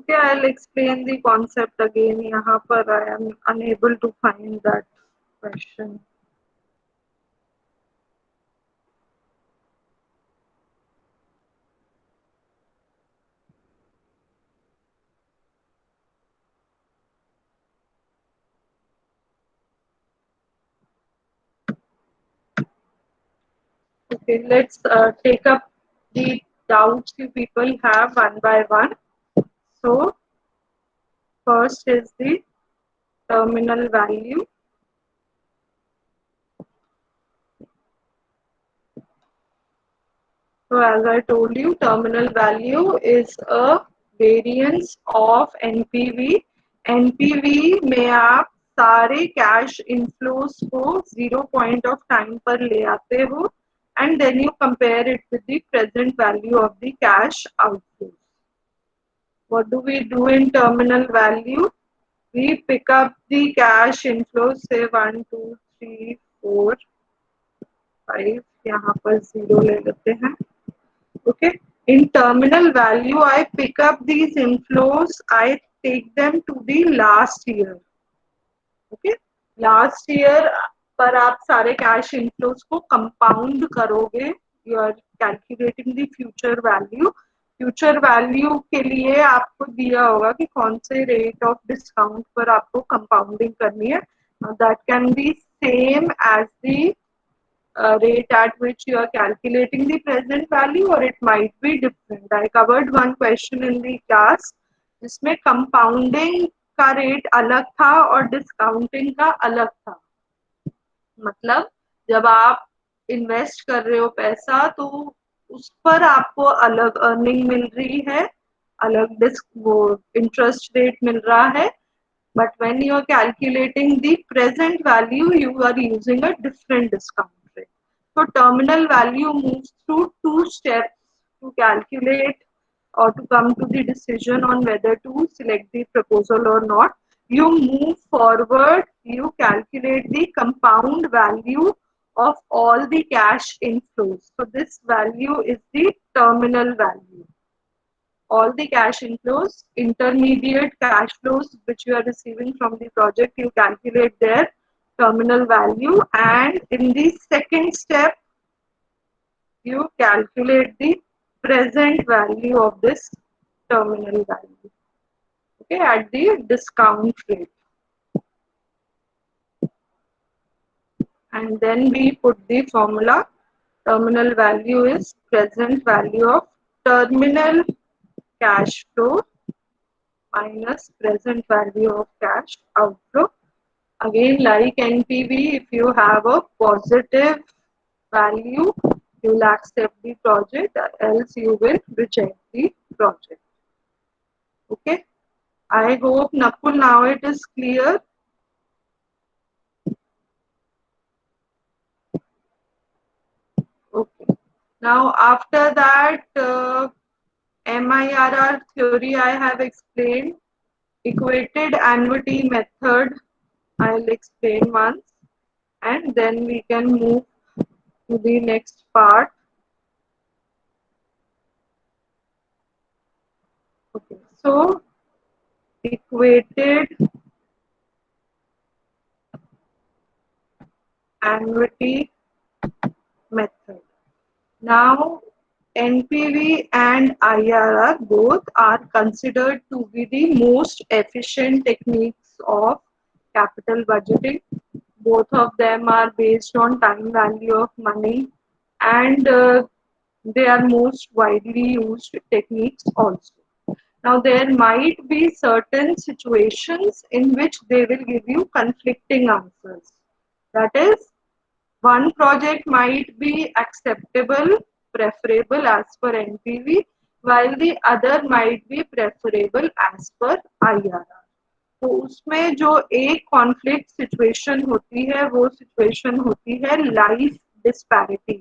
Okay, I'll explain the concept again. यहाँ पर I am unable to find that question. Okay, let's take up the doubts you people have one by one. So, first is the terminal value. So, as I told you, terminal value is a variance of NPV. NPV में आप सारे cash inflows को 0 point of time पर ले आते हो and then you compare it with the present value of the cash outflows. What do we do in terminal value? We pick up the cash inflows, say 1, 2, 3, 4, 5. यहाँ पर 0 ले लेते हैं. Okay. In terminal value, I pick up these inflows. I take them to the last year. Okay. Last year पर आप सारे cash inflows को compound करोगे. You are calculating the future value. Future value के लिए आपको दिया होगा कि कौन से रेट ऑफ डिस्काउंट पर आपको कंपाउंडिंग करनी है. That can be same as the rate at which you are calculating the present value, or it might be different. I covered one question in the class जिसमें compounding का rate अलग था और discounting का अलग था. मतलब जब आप इन्वेस्ट कर रहे हो पैसा तो उस पर आपको अलग अर्निंग मिल रही है, अलग वो इंटरेस्ट रेट मिल रहा है. But when you are calculating the present value, you are using a different discount rate. So terminal value moves through 2 steps to calculate or to come to the decision on whether to select the proposal or not. You move forward, you calculate the compound value of all the cash inflows. So this value is the terminal value. All the cash inflows, intermediate cash flows which you are receiving from the project, you calculate their terminal value, and in the second step you calculate the present value of this terminal value, okay, at the discount rate, and then we put the formula. Terminal value is present value of terminal cash flow minus present value of cash outflow. Again, like NPV, if you have a positive value, you will accept the project, else you will reject the project. Okay. I hope, Nakul, now it is clear. Okay. Now, after that, MIRR theory I have explained. Equated annuity method I'll explain once, and then we can move to the next part. Okay, so equated annuity method. Now, NPV and IRR both are considered to be the most efficient techniques of capital budgeting. Both of them are based on time value of money, and they are most widely used techniques also. Now, there might be certain situations in which they will give you conflicting answers. That is, one project might be acceptable, preferable as per NPV, while the other might be preferable as per IRR. तो उसमें जो एक conflict situation होती है वो situation होती है life disparity.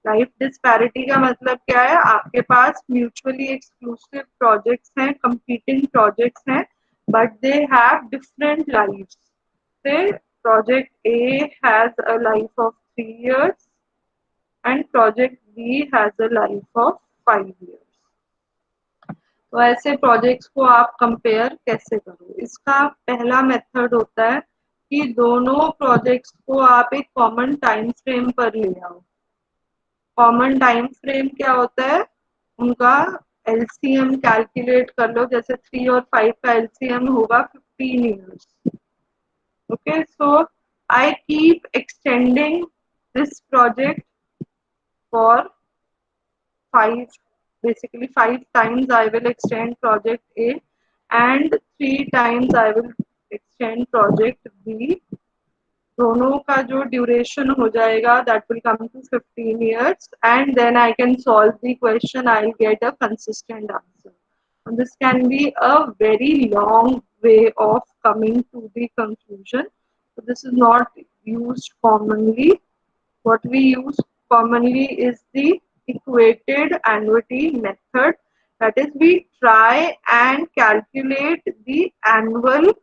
Life disparity का मतलब क्या है? आपके पास म्यूचुअली एक्सक्लूसिव प्रोजेक्ट्स हैं, कंपीटिंग प्रोजेक्ट्स हैं, but they have different lifes. से project A has a life of 3 years and project B has a life of 5 years. तो ऐसे प्रोजेक्ट्स को आप कंपेयर कैसे करो? इसका पहला मेथड होता है कि दोनों प्रोजेक्ट्स को आप एक कॉमन टाइम फ्रेम पर ले आओ। कॉमन टाइम फ्रेम क्या होता है? उनका एलसीएम कैलकुलेट कर लो, जैसे 3 और 5 का एलसीएम होगा 15 years. Okay, so I keep extending this project for 5, basically 5 times I will extend project A and 3 times I will extend project B. दोनों का जो ड्यूरेशन हो जाएगा that will come to 15 years, and then I can solve the question. I'll get a consistent answer. And this can be a very long way of coming to the conclusion. So this is not used commonly. What we use commonly is the equated annuity method. That is, we try and calculate the annual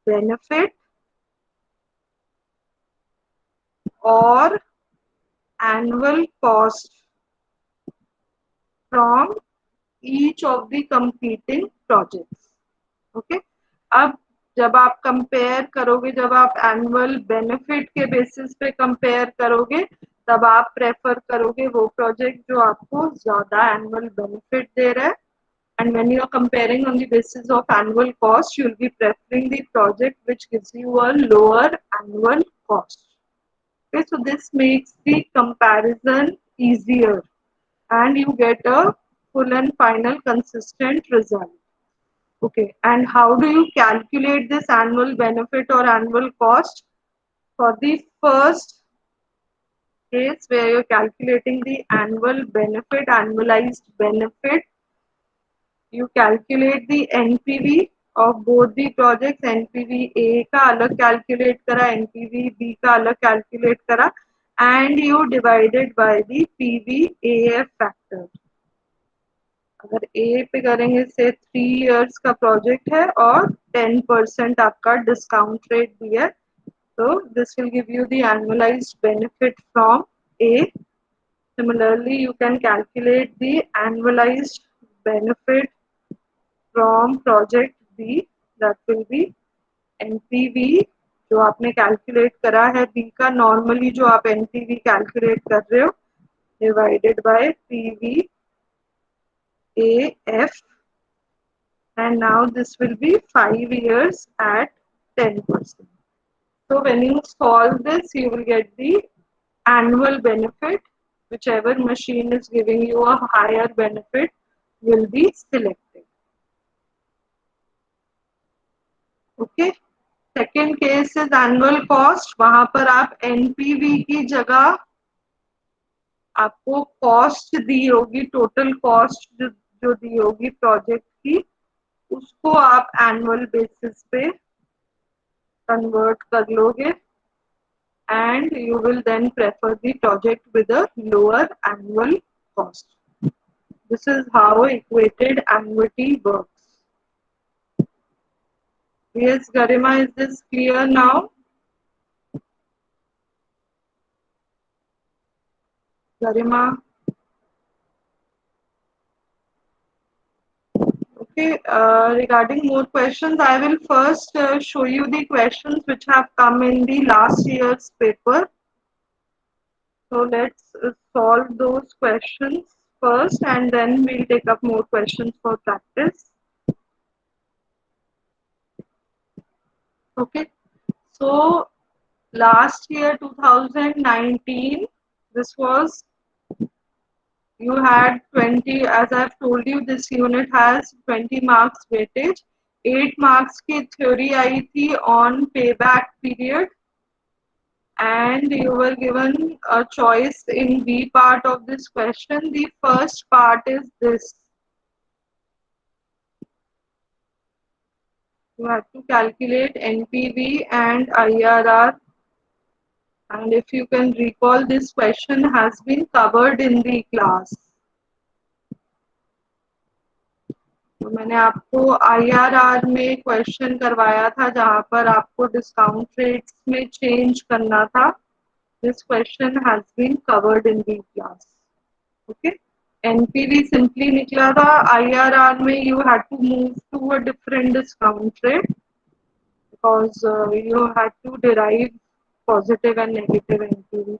benefit or annual cost from each of the competing projects. Okay. अब जब आप compare करोगे, जब आप annual benefit के basis पे compare करोगे, तब आप प्रेफर करोगे वो प्रोजेक्ट जो आपको ज्यादा एनुअल बेनिफिट दे रहा है. And when you are comparing on the basis of annual cost, you will be preferring the project which gives you a lower annual cost. Okay, so this makes the comparison easier and you get a full and final consistent result. Okay, and how do you calculate this annual benefit or annual cost? For the first case where you're calculating the annual benefit, annualized benefit, you calculate the NPV of both the projects. NPV A का अलग calculate करा, NPV B का अलग calculate करा, and you divided by the PVAF factor. अगर ए पे करेंगे से 3 years का प्रोजेक्ट है और 10% आपका डिस्काउंट रेट भी है, तो this will give you the annualised benefit from A. Similarly, you can calculate the annualized benefit from project B. That will be NPV जो आपने कैलकुलेट करा है B का, नॉर्मली जो आप NPV कैलकुलेट कर रहे हो, divided by PVAF, and now this will be 5 years at 10%. So when you solve this, you will get the annual benefit. Whichever machine is giving you a higher benefit will be selected. Okay. Second case is annual cost. वहां पर आप NPV की जगह आपको cost दी होगी, total cost जो दी होगी project की, उसको आप एनुअल बेसिस पे कन्वर्ट कर लोगे and you will then prefer the project with a lower annual cost. This is how equated annuity works. Yes, Garima, is this clear now? Garima? Okay, regarding more questions, I will first show you the questions which have come in the last year's paper. So let's solve those questions first and then we'll take up more questions for practice. Okay, so last year 2019, this was, you had 20, as I've told you, this unit has 20 marks weightage. 8 marks की theory आई थी on payback period and you were given a choice in B part of this question. The first part is this. You have to calculate NPV and IRR, and if you can recall, this question has been covered in the class. तो मैंने आपको IRR में question करवाया था जहां पर आपको discount rates में चेंज करना था. This question has been covered in the class. Okay. NPV simply निकला था, आईआरआर में you had to move to a different discount rate because you had to derive positive and negative NPV.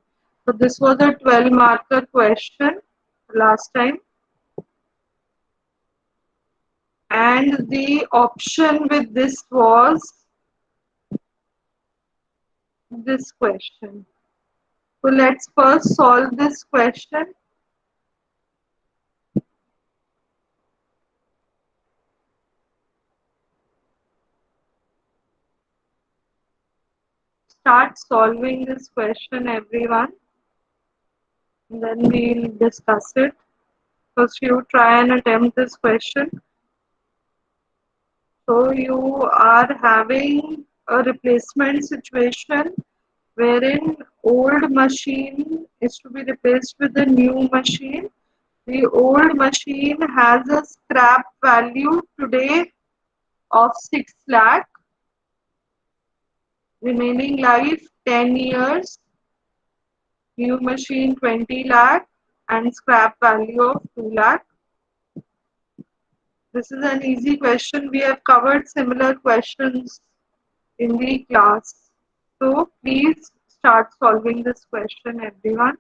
So this was a 12 marker question last time, and the option with this was this question. So let's first solve this question. Start solving this question, everyone, and then we'll discuss it. First, you try and attempt this question. So you are having a replacement situation wherein old machine is to be replaced with a new machine. The old machine has a scrap value today of 6 lakh, remaining life 10 years, new machine 20 lakh, and scrap value of 2 lakh. This is an easy question. We have covered similar questions in the class. So please start solving this question, everyone.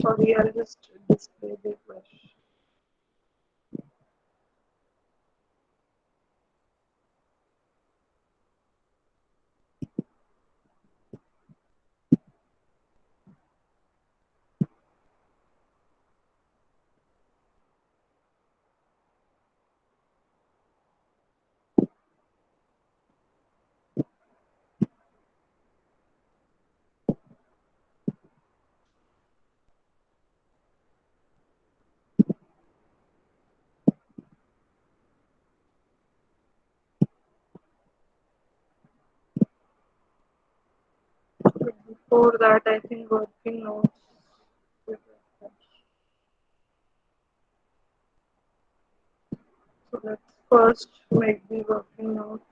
Sorry, I'll just display the question. Before that, I think working notes. So let's first make the working notes.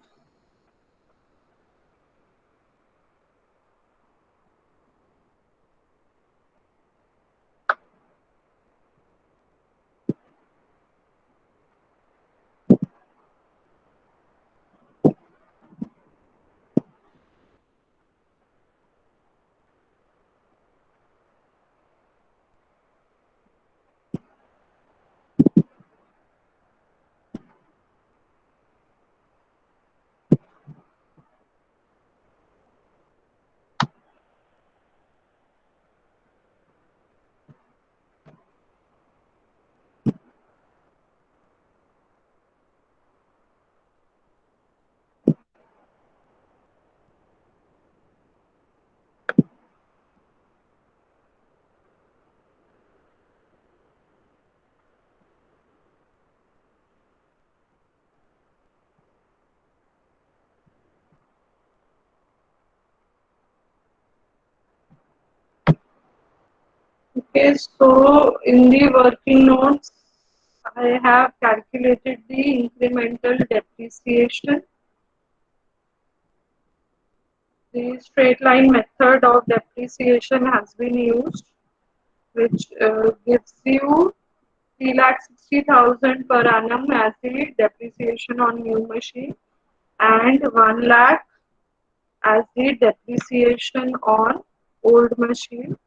Okay, so in the working notes, I have calculated the incremental depreciation. The straight line method of depreciation has been used, which gives you 3,60,000 per annum as the depreciation on new machine and 1 lakh as the depreciation on old machine.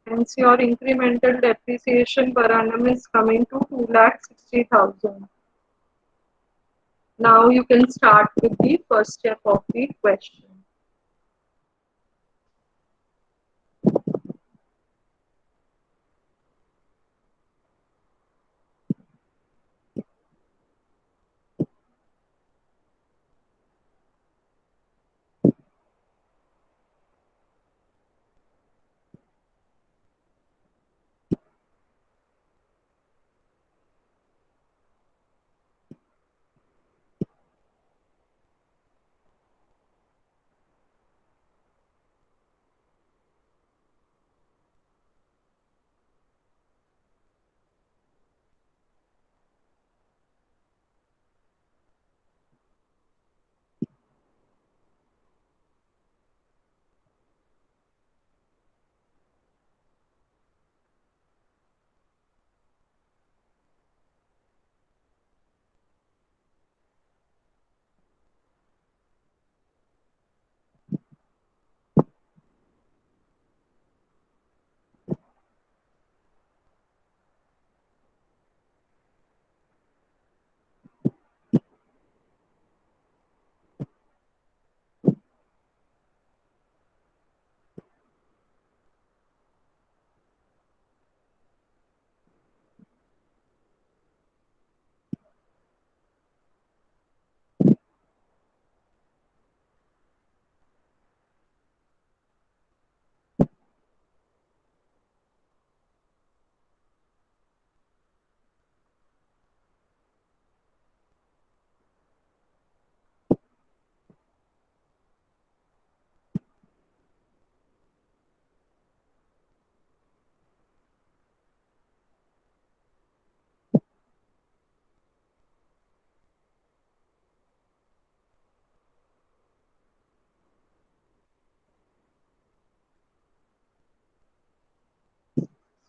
Hence, your incremental depreciation per annum is coming to 2,60,000. Now you can start with the first step of the question.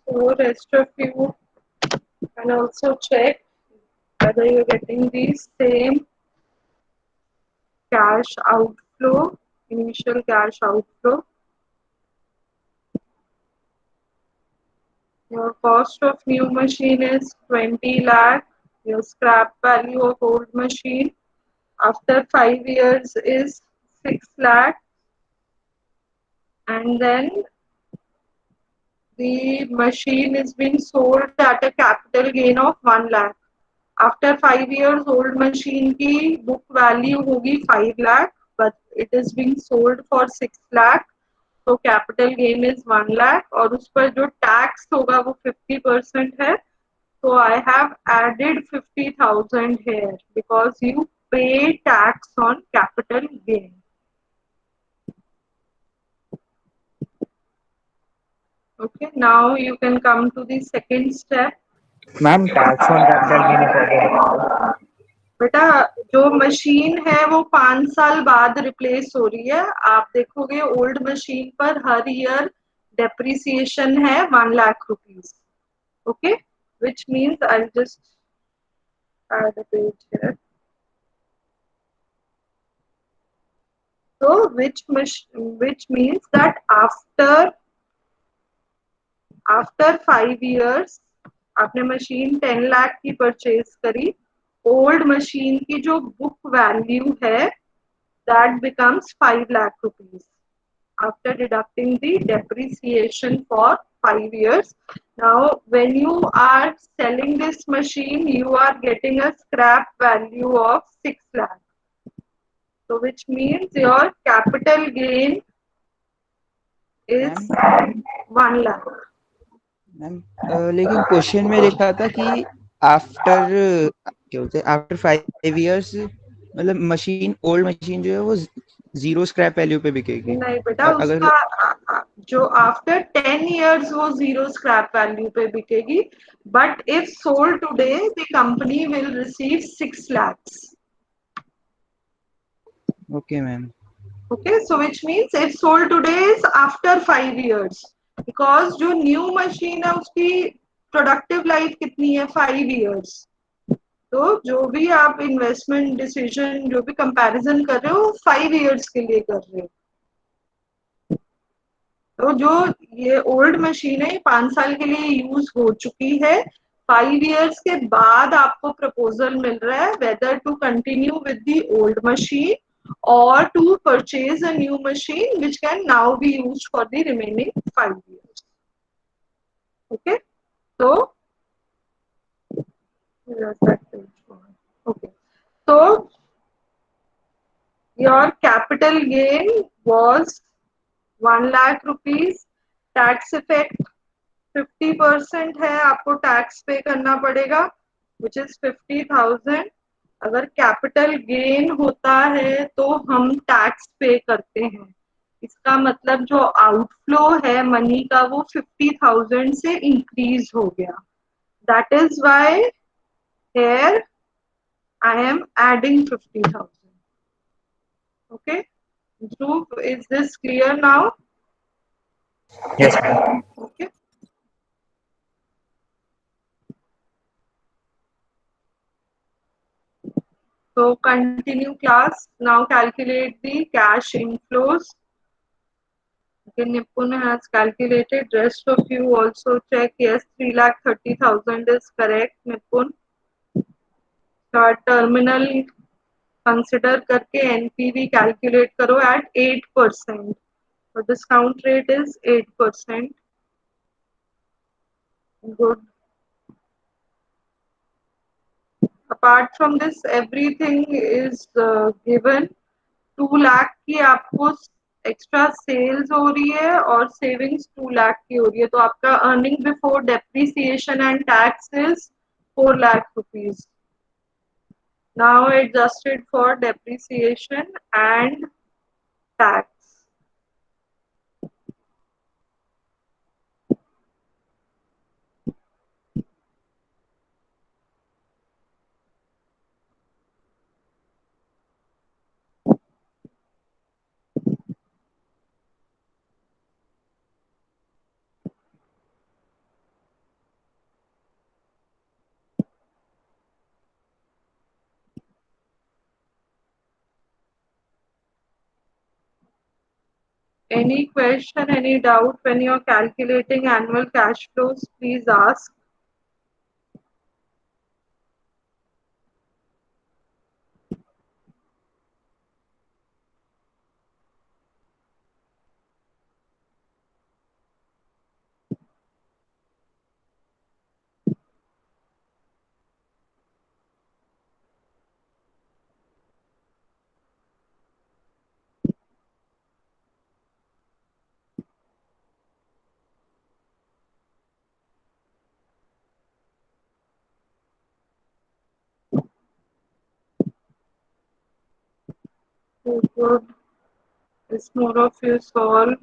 So rest of you can also check whether you're getting the same cash outflow, initial cash outflow. Your cost of new machine is 20 lakh. Your scrap value of old machine after 5 years is 6 lakh. And then the machine is being sold at a capital gain of 1 lakh. After 5 years old machine की book value होगी 5 lakh, but it is being sold for 6 lakh. तो capital gain is 1 lakh और उस पर जो tax होगा वो 50% है. So I have added 50,000 here because you pay tax on capital gain. Okay, now you can come to the second step. Ma'am tax on capital gain is already बेटा जो machine है वो 5 साल बाद रिप्लेस हो रही है. आप देखोगे ओल्ड मशीन पर हर ईयर डेप्रिसिएशन है 1 lakh rupees. Okay, which means I just add a page here. So which means that after 5 years आपने मशीन 10 लाख की परचेज करी. ओल्ड मशीन की जो बुक वैल्यू है that becomes 5 lakh rupees after deducting the depreciation for 5 years. Now when you are selling this machine you are getting a scrap value of 6 lakh. So which means your capital gain is 1 lakh. Ma'am लेकिन question में लिखा था कि after क्या बोलते हैं after 5 years मतलब machine old machine जो है वो जीरो स्क्रैप वैल्यू पे बिकेगी? नहीं बेटा, अगर उसका जो आफ्टर 10 years वो जीरो स्क्रैप वैल्यू पे बिकेगी, but if sold today the company will receive 6 lakhs. Okay ma'am. Okay, so which means if sold today is after 5 years, because जो न्यू मशीन है उसकी प्रोडक्टिव लाइफ कितनी है, 5 years. तो जो भी आप इन्वेस्टमेंट डिसीजन, जो भी कंपैरिजन कर रहे हो, 5 years के लिए कर रहे हो. तो जो ये ओल्ड मशीन है 5 साल के लिए यूज हो चुकी है, 5 years के बाद आपको प्रपोजल मिल रहा है whether to continue with the old machine or to purchase a new machine which can now be used for the remaining 5 years. Okay, so where's that page gone? Okay, so your capital gain was 1 lakh rupees. Tax effect 50% है, आपको tax पे करना पड़ेगा which is 50,000. अगर capital gain होता है तो हम टैक्स पे करते हैं. इसका मतलब जो आउटफ्लो है मनी का वो 50,000 से इंक्रीज हो गया. That is why here I am adding 50,000. Okay Dhruv, is this clear now? Yes, ma'am. Okay, so continue class. Now calculate the cash inflows. Okay, Nipun has calculated. Rest of you also check. Yes, 3,30,000 is correct. Nipun. Terminal consider करके NPV calculate करो at 8%. So discount rate is 8%. Good. Apart from this, everything is given. 2 lakh की आपको extra sales हो रही है और savings 2 lakh की हो रही है, तो आपका earning before depreciation and tax is 4 lakh rupees. Now adjusted for depreciation and tax. Any question, any doubt when you're calculating annual cash flows, please ask. So good. Is more of you solve.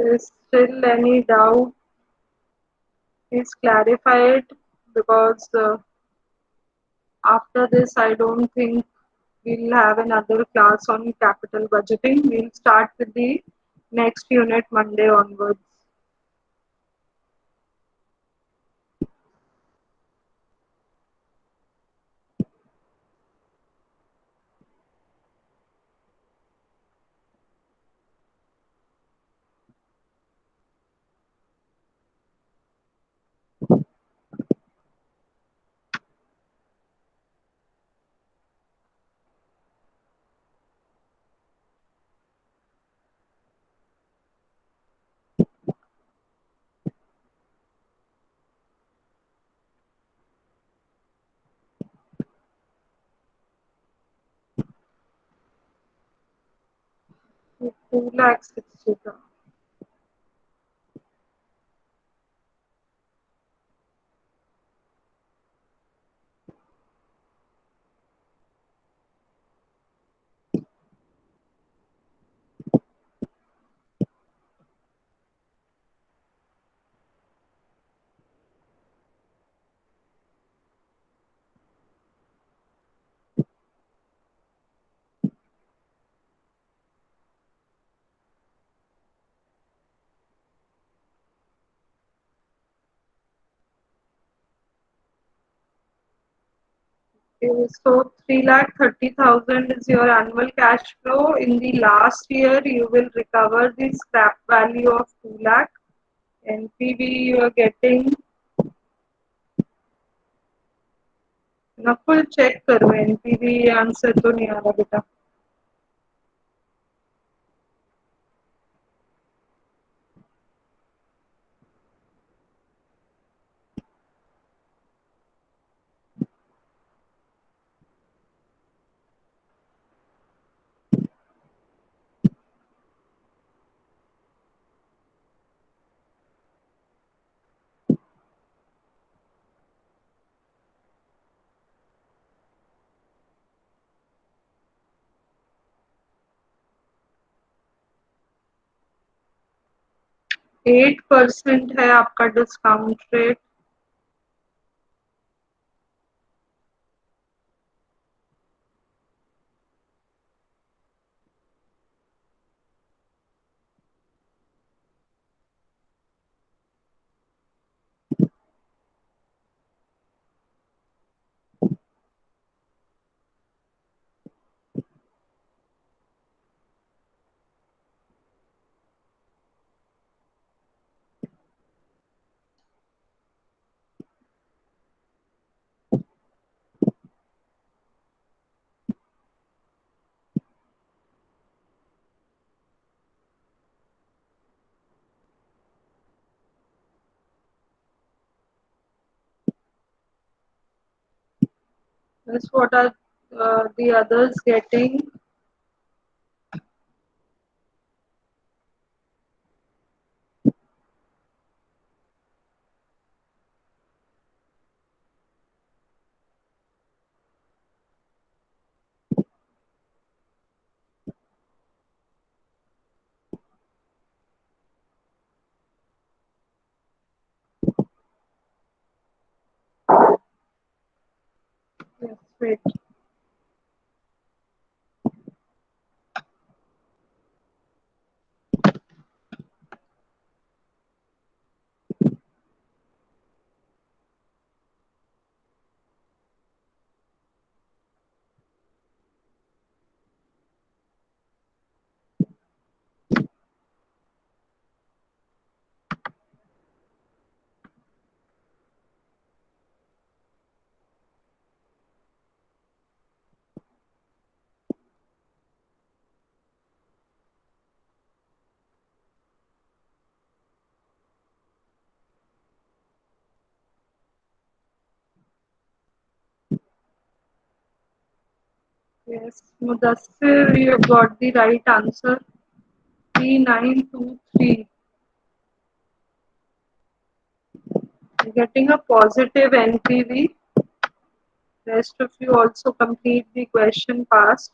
is still any doubt, please clarify it, because after this I don't think we'll have another class on capital budgeting. We'll start with the next unit Monday onwards. So 2,60,000. So 3,30,000 is your annual cash flow. In the last year, you will recover the scrap value of 2 lakh. NPV you are getting. ना full check करो, NPV answer तो नहीं आ रहा बेटा. 8% है आपका discount rate. That's what are the others getting. Yes, wait. Yes, Mudassir, you got the right answer. 3923. You're getting a positive NPV. Rest of you also complete the question past.